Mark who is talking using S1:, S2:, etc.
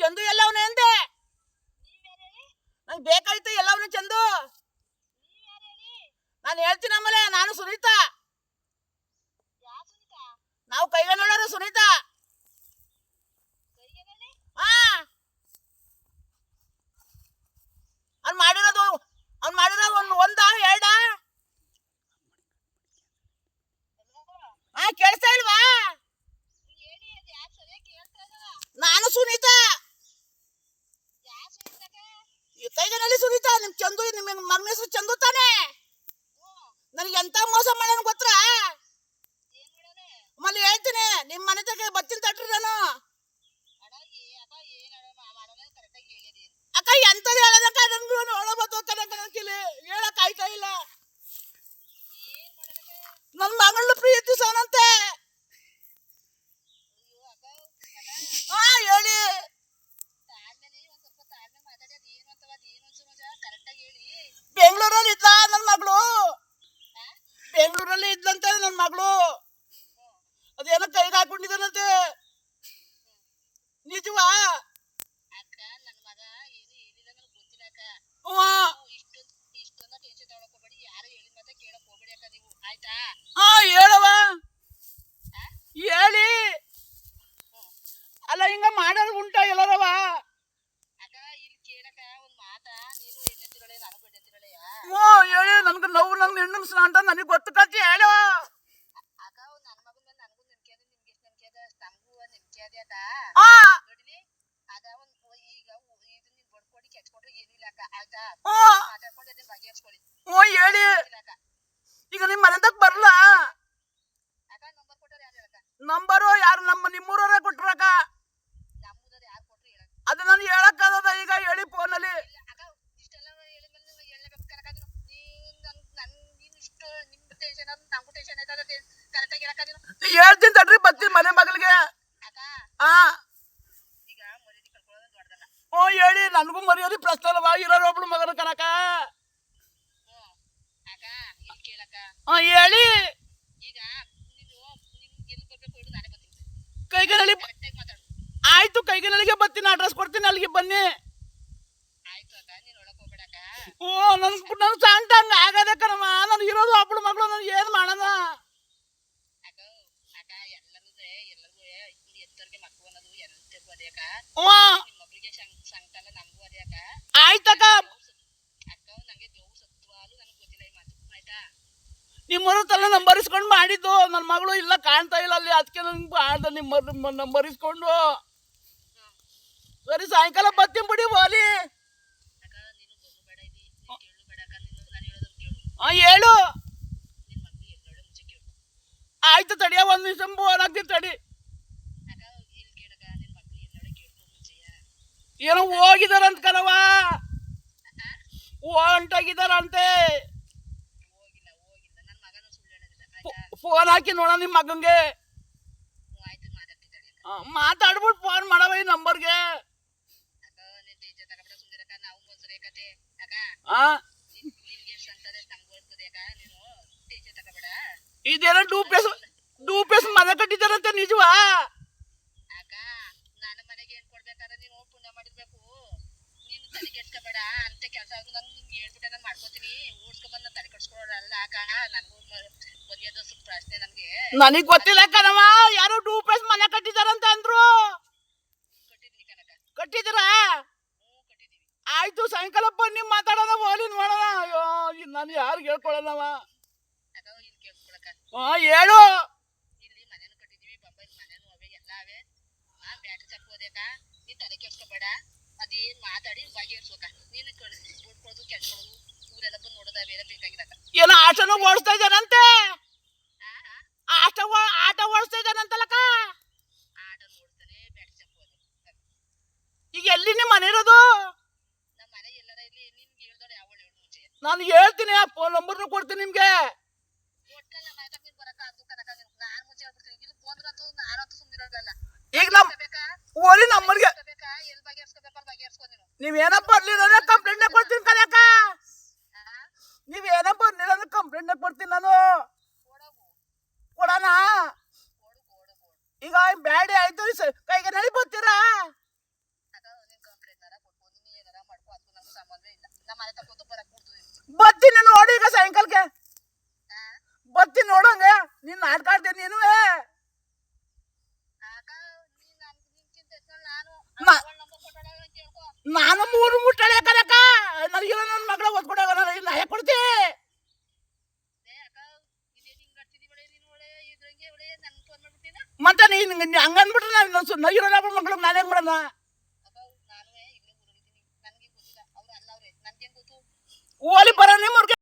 S1: ಚಂದು ಎಲ್ಲವನೇ ಅಂದೆ. ನಂಗೆ ಬೇಕಾಯ್ತು ಎಲ್ಲವನೇ ಚಂದು. ನಾನು ಹೇಳ್ತೀನಿ ಆಮೇಲೆ. ನಾನು ಸುನೀತಾ. ನಾವು ಕೈಗೆ ನೋಡೋರು ಸುನೀತಾ. ಹಾ, ಅವ್ನು ಮಾಡಿರೋದು ಒಂದ ಎರಡ. ಹಾ, ಕೇಳಿಸ್ತಾ ಇಲ್ವಾ? ನಾನು ಸುನೀತಾ. ಕೈಗನಲ್ಲಿ ಸುನೀತಾ. ನಿಮ್ ಚಂದು, ನಿಮ್ಮ ಮಗನ ಹೆಸರು ಚಂದು ತಾನೆ. ನನಗೆ ಎಂತ ಮೋಸ ಮಾಡೋಣ ಗೊತ್ತಾ? ಮಲ್ಲಿ ಹೇಳ್ತೀನಿ, ನಿಮ್ ಮನೆ ತಗ ಬರ್ತೀನಿ ತಟ್ರಿ ನಾನು. ಅಕ್ಕ ಎಂತದ ಹೇಳದಕ್ಕ? ನನ್ಗೂ ನೋಡಬಹುದು ಕನಕಿಲಿ ಹೇಳಕ್ ಆಯ್ತಾ ಇಲ್ಲ. ನನ್ ಮಗಳು ಪ್ರೀತಿಸೋನಂತೆ. ಹಾ, ಹೇಳಿ. ಬೆಂಗಳೂರಲ್ಲಿ ಇದ್ಲ ನನ್ ಮಗಳು. ಬೆಂಗಳೂರಲ್ಲಿ ಇದ್ಲಂತೆ ನನ್ ಮಗಳು. ಅದೇನೋ ಕೈಗೆ ಹಾಕೊಂಡಿದ್ದಾನಂತೆ. ನಿಜವಾ? ಹಾ, ಹೇಳವ. ಹೇಳಿ. ಅಲ್ಲ, ಹಿಂಗ ಮಾಡೋದು ಉಂಟ ಎಲ್ಲರವ? ಹೇಳಿ. ನನ್ಗೆ ನೋವು, ನನ್ಗೆ ಹೆಣ್ಣು ಅಂತ ನನಗೆ ಗೊತ್ತು ಕತ್ತಿ ಹೇಳುವ. ಹೇಳಿ. ಈಗ ನಿಮ್ ಮನೆ ತಗ ಬರ್ಲ? ನಂಬರು ಯಾರು? ನಿಮ್ಮೂರವರೇ ಕೊಟ್ರಕ್ಕ. ಅದು ನಾನು ಹೇಳಕ್ಕಾಗದ ಈಗ. ಹೇಳಿ ಫೋನಲ್ಲಿ. ಹೇಳ್ತೀನಿ ತಡ್ರಿ, ಬರ್ತೀನಿ ಮನೆ ಮಗಳಿಗೆ. ಹಾ, ಹೇಳಿ. ನನ್ಗೂ ಮರ್ಯಾದೆ ಪ್ರಶ್ನೆ ಅಲ್ವಾ? ಇರೋರು ಒಬ್ಳು ಮಗನ ಕನಕ. ಹೇಳಿ. ಕೈಗೆ ಆಯ್ತು, ಕೈಗೆ ನಳಿಗೆ ಬರ್ತೀನಿ. ಅಡ್ರೆಸ್ ಕೊಡ್ತೀನಿ, ಅಲ್ಲಿಗೆ ಬನ್ನಿ. ನನ್ ಸಾಂತ ಹಂಗ ಆಗದೆ ಕಣಮ್ಮ. ನಾನು ಇರೋದು ಒಬ್ಳು ಮಗಳು. ನಾನು ಏನ್ ಮಾಡೋಣ? ಆಯ್ತಕ್ಕ. ನಿಮ್ಮೂರ ತಲೆ ನಂಬರ್ ಇಸ್ಕೊಂಡು ಮಾಡಿದ್ದು. ನನ್ನ ಮಗಳು ಇಲ್ಲ, ಕಾಣ್ತಾ ಇಲ್ಲ ಅಲ್ಲಿ. ಅದಕ್ಕೆ ನನ್ಗೆ ಆಡ್ದ ನಿಮ್ಮ ನಂಬರ್ ಇಸ್ಕೊಂಡು. ಸರಿ, ಸಾಯಂಕಾಲ ಬರ್ತೀನಿ ಬಿಡಿ. ಹೋಲಿ. ಹೇಳು. ಆಯ್ತು ತಡಿಯ, ಒಂದ್ ನಿಮಿಷ ಫೋನ್ ಹಾಕ್ತೀನಿ ತಡಿ. ಏನೋ ಹೋಗಿದಾರಂತ ಕಣವ. ಹೊಂಟೋಗಿದಾರಂತೆ. ಫೋನ್ ಹಾಕಿ ನೋಡ ನಿಮ್ ಮಗಂಗೆ. ಮಾತಾಡ್ಬಿಟ್ಟು ಫೋನ್ ಮಾಡವ ಈ ನಂಬರ್ಗೆ. ಇದೇನೋ ಟೂ ಪೇಸ್ ಮನೆ ಕಟ್ಟಿದಾರಂತೆ. ನಿಜವಾ? ನನಗ್ ಗೊತ್ತಿಲ್ಲ ಕಣವ. ಯಾರೋ 2 ಪೇಸ್ ಮನೆ ಕಟ್ಟಿದಾರಂತ ಅಂದ್ರು. ಕಟ್ಟಿದಿರಾ? ಆಯ್ತು, ಸಾಯಂಕಾಲ ಬನ್ನಿ ಮಾತಾಡೋಣ. ಹೋಲಿ ನೋಡೋಣ. ಅಯ್ಯೋ, ನಾನು ಯಾರು ಹೇಳ್ಕೊಳ್ಳೋಣವ? ಹೇಳು. ಏನೋ ಆಟನೂ ಓಡಿಸ್ತಾ ಇದ್ದಾನಂತೆ. ಆಟ ಓಡಿಸ್ತಾ ಇದ್ದಾನಂತಲಕ್ಕ. ಈಗ ಎಲ್ಲಿ ನಿಮ್ಮ ಮನೆ ಇರೋದು? ನಾನು ಹೇಳ್ತೀನಿ, ಆ ಫೋನ್ ನಂಬರ್ನ ಕೊಡ್ತೀನಿ ನಿಮ್ಗೆ. ಈಗ ಓಲಿ ನಂಬರ್ಗೆ ನೀವೇನ ಬರ್ಲಿಲ್ಲ ಕಂಪ್ಲೇಂಟ್ ಕೊಡ್ತೀನಿ ಕನಕ. ನೀವೇನ ಬರ್ಲಿಲ್ಲ ಕಂಪ್ಲೇಂಟ್ ಕೊಡ್ತೀನಿ ನಾನು. ಕೊಡೋಣ. ಈಗ ಬ್ಯಾಡಿ ಆಯ್ತು, ಕೈಗೆ ನಡಿ ಬರ್ತೀರಾ? ಬತ್ತೀನಿ ನೋಡಿ ಈಗ ಸಾಯಂಕಾಲಕ್ಕೆ ಬತ್ತೀನಿ ನೋಡಂಗ ನೀನ್ ನಾಟಕ ಆಡ್ತೀನಿ ನೀನು ನಾನು ಮೂರು ಮುಟ್ಟಳೆ ಕನಕ ನನಗಿರೋ ನನ್ನ ಮಗಳ ಓದ್ಕೊಡಾಗ ನಾ ಯಾಕೆ ಕೊಡ್ತಿ ಮತ್ತೆ ನೀನ್ ಹಂಗನ್ಬಿಟ್ರೆ ನಾನು ನಗಿರೋ ಮಗಳು ನಾನು ಹೆಂಗ್ ಮಾಡೋಣ ಓಲಿ ಬರೋ ನಿಮ್ಮವ್ರಿಗೆ